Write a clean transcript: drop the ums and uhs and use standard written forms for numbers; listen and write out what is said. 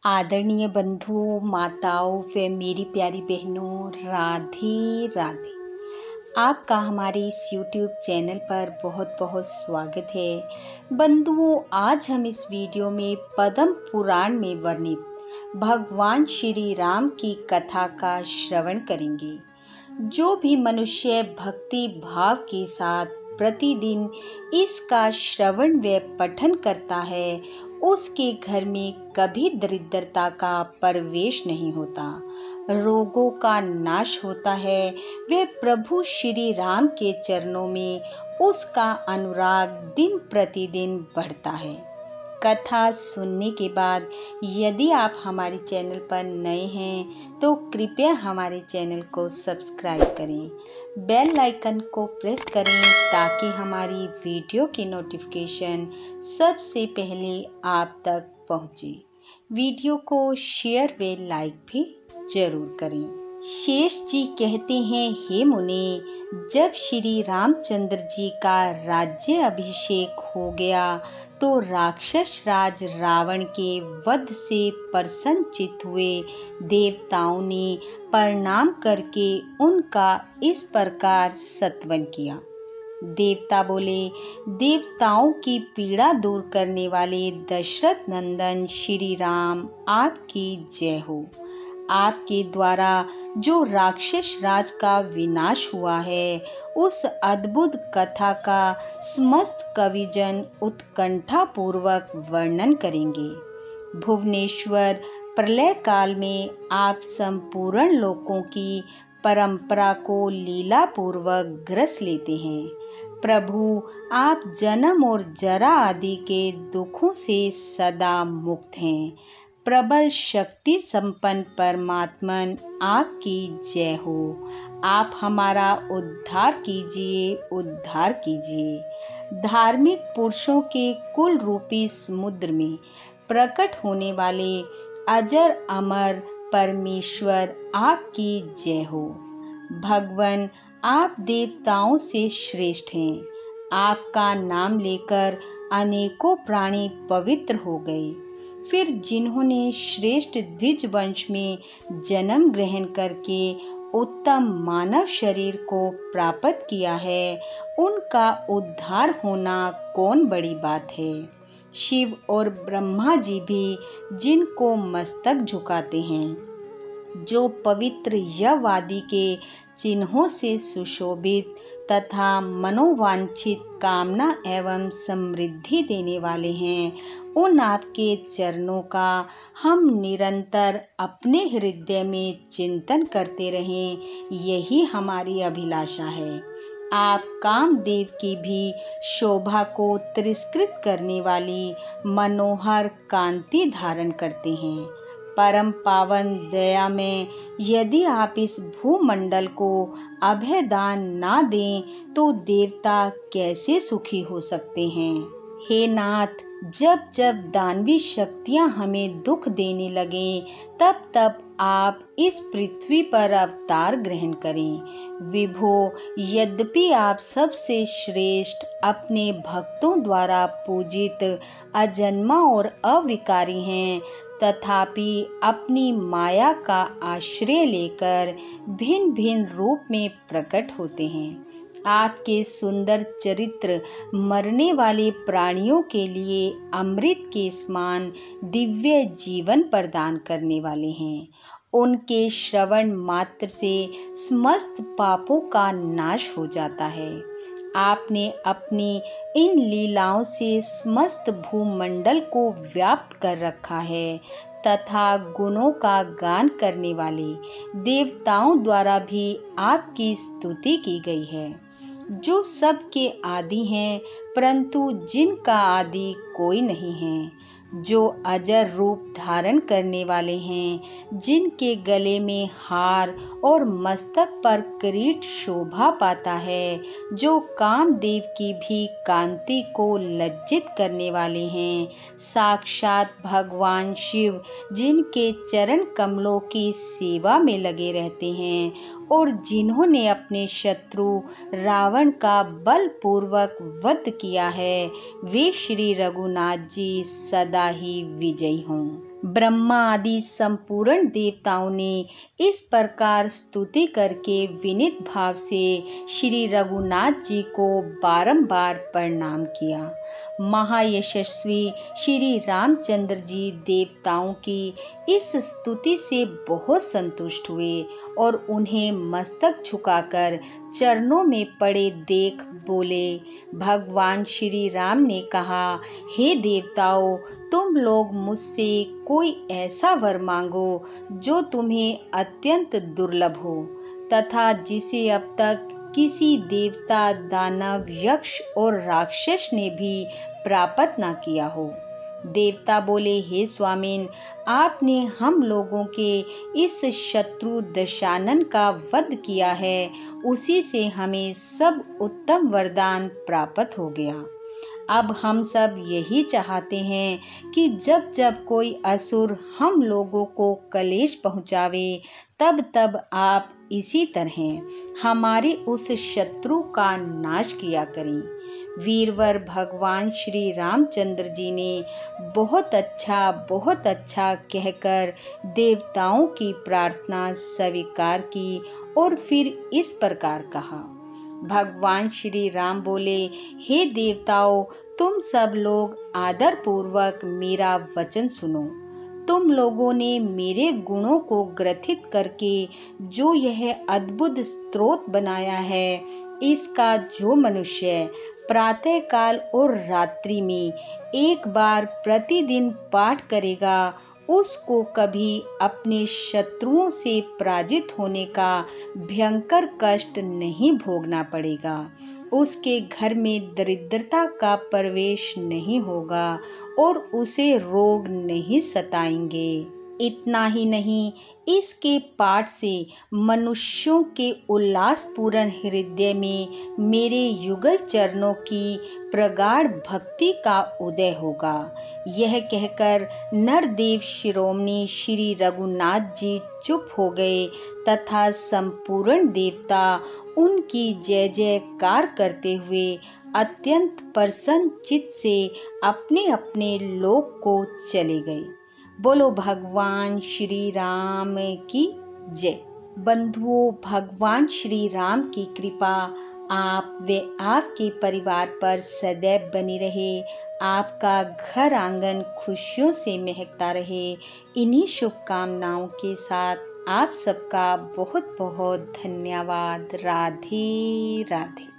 आदरणीय बंधु माताओं व मेरी प्यारी बहनों, राधे राधे। आपका हमारे इस YouTube चैनल पर बहुत बहुत स्वागत है। बंधुओं, आज हम इस वीडियो में पद्म पुराण में वर्णित भगवान श्री राम की कथा का श्रवण करेंगे। जो भी मनुष्य भक्ति भाव के साथ प्रतिदिन इसका श्रवण व पठन करता है, उसके घर में कभी दरिद्रता का प्रवेश नहीं होता, रोगों का नाश होता है। वे प्रभु श्री राम के चरणों में उसका अनुराग दिन प्रतिदिन बढ़ता है। कथा सुनने के बाद यदि आप हमारे चैनल पर नए हैं तो कृपया हमारे चैनल को सब्सक्राइब करें, बेल आइकन को प्रेस करें ताकि हमारी वीडियो की नोटिफिकेशन सबसे पहले आप तक पहुंचे। वीडियो को शेयर व लाइक भी जरूर करें। शेष जी कहते हैं, हे मुनि, जब श्री रामचंद्र जी का राज्य अभिषेक हो गया तो राक्षस राज रावण के वध से प्रसन्नचित्त हुए देवताओं ने प्रणाम करके उनका इस प्रकार स्तवन किया। देवता बोले, देवताओं की पीड़ा दूर करने वाले दशरथ नंदन श्री राम, आपकी जय हो। आपके द्वारा जो राक्षस राज का विनाश हुआ है, उस अद्भुत कथा का समस्त कविजन उत्कंठा पूर्वक वर्णन करेंगे। भुवनेश्वर प्रलय काल में आप संपूर्ण लोकों की परंपरा को लीला पूर्वक ग्रस लेते हैं। प्रभु, आप जन्म और जरा आदि के दुखों से सदा मुक्त हैं। प्रबल शक्ति संपन्न परमात्मन, आपकी जय हो। आप हमारा उद्धार कीजिए, उद्धार कीजिए। धार्मिक पुरुषों के कुल रूपी समुद्र में प्रकट होने वाले अजर अमर परमेश्वर, आपकी जय हो। भगवान, आप देवताओं से श्रेष्ठ हैं। आपका नाम लेकर अनेकों प्राणी पवित्र हो गए। फिर जिन्होंने श्रेष्ठ द्विज वंश में जन्म ग्रहण करके उत्तम मानव शरीर को प्राप्त किया है, उनका उद्धार होना कौन बड़ी बात है। शिव और ब्रह्मा जी भी जिनको मस्तक झुकाते हैं, जो पवित्र यवादि के चिन्हों से सुशोभित तथा मनोवांछित कामना एवं समृद्धि देने वाले हैं, उन आपके चरणों का हम निरंतर अपने हृदय में चिंतन करते रहें, यही हमारी अभिलाषा है। आप कामदेव की भी शोभा को तिरस्कृत करने वाली मनोहर कांति धारण करते हैं। परम पावन दया में यदि आप इस भूमंडल को अभयदान ना दें तो देवता कैसे सुखी हो सकते हैं। हे नाथ, जब जब दानवी शक्तियां हमें दुख देने लगे, तब तब आप इस पृथ्वी पर अवतार ग्रहण करें। विभो, यद्यपि आप सबसे श्रेष्ठ, अपने भक्तों द्वारा पूजित, अजन्मा और अविकारी हैं, तथापि अपनी माया का आश्रय लेकर भिन्न भिन्न रूप में प्रकट होते हैं। आपके सुंदर चरित्र मरने वाले प्राणियों के लिए अमृत के समान दिव्य जीवन प्रदान करने वाले हैं। उनके श्रवण मात्र से समस्त पापों का नाश हो जाता है। आपने अपनी इन लीलाओं से समस्त भूमंडल को व्याप्त कर रखा है तथा गुणों का गान करने वाले देवताओं द्वारा भी आपकी स्तुति की गई है, जो सबके आदि हैं परंतु जिनका आदि कोई नहीं है, जो अजर रूप धारण करने वाले हैं, जिनके गले में हार और मस्तक पर किरीट शोभा पाता है, जो कामदेव की भी कांति को लज्जित करने वाले हैं, साक्षात भगवान शिव, जिनके चरण कमलों की सेवा में लगे रहते हैं और जिन्होंने अपने शत्रु रावण का बलपूर्वक वध किया है, वे श्री रघुनाथ जी सदा ही विजयी हों। ब्रह्मा आदि संपूर्ण देवताओं ने इस प्रकार स्तुति करके विनीत भाव से श्री रघुनाथ जी को बारंबार प्रणाम किया। महायशस्वी श्री रामचंद्र जी देवताओं की इस स्तुति से बहुत संतुष्ट हुए और उन्हें मस्तक झुकाकर चरणों में पड़े देख बोले। भगवान श्री राम ने कहा, हे देवताओं, तुम लोग मुझसे कोई ऐसा वर मांगो जो तुम्हें अत्यंत दुर्लभ हो तथा जिसे अब तक किसी देवता, दानव, यक्ष और राक्षस ने भी प्राप्त न किया हो। देवता बोले, हे स्वामिन, आपने हम लोगों के इस शत्रु दशानन का वध किया है, उसी से हमें सब उत्तम वरदान प्राप्त हो गया। अब हम सब यही चाहते हैं कि जब जब कोई असुर हम लोगों को कलेश पहुंचावे, तब तब आप इसी तरह हमारे उस शत्रु का नाश किया करें। वीरवर भगवान श्री रामचंद्र जी ने बहुत अच्छा कहकर देवताओं की प्रार्थना स्वीकार की और फिर इस प्रकार कहा। भगवान श्री राम बोले, हे देवताओं, तुम सब लोग आदर पूर्वक मेरा वचन सुनो। तुम लोगों ने मेरे गुणों को ग्रथित करके जो यह अद्भुत स्तोत्र बनाया है, इसका जो मनुष्य प्रातः काल और रात्रि में एक बार प्रतिदिन पाठ करेगा, उसको कभी अपने शत्रुओं से पराजित होने का भयंकर कष्ट नहीं भोगना पड़ेगा। उसके घर में दरिद्रता का प्रवेश नहीं होगा और उसे रोग नहीं सताएंगे। इतना ही नहीं, इसके पाठ से मनुष्यों के उल्लासपूर्ण हृदय में मेरे युगल चरणों की प्रगाढ़ भक्ति का उदय होगा। यह कहकर नरदेव शिरोमणि श्री रघुनाथ जी चुप हो गए तथा संपूर्ण देवता उनकी जय जयकार करते हुए अत्यंत प्रसन्न चित्त से अपने अपने लोक को चले गए। बोलो भगवान श्री राम की जय। बंधुओं, भगवान श्री राम की कृपा आप व आपके परिवार पर सदैव बनी रहे। आपका घर आंगन खुशियों से महकता रहे। इन्हीं शुभकामनाओं के साथ आप सबका बहुत बहुत धन्यवाद। राधे राधे।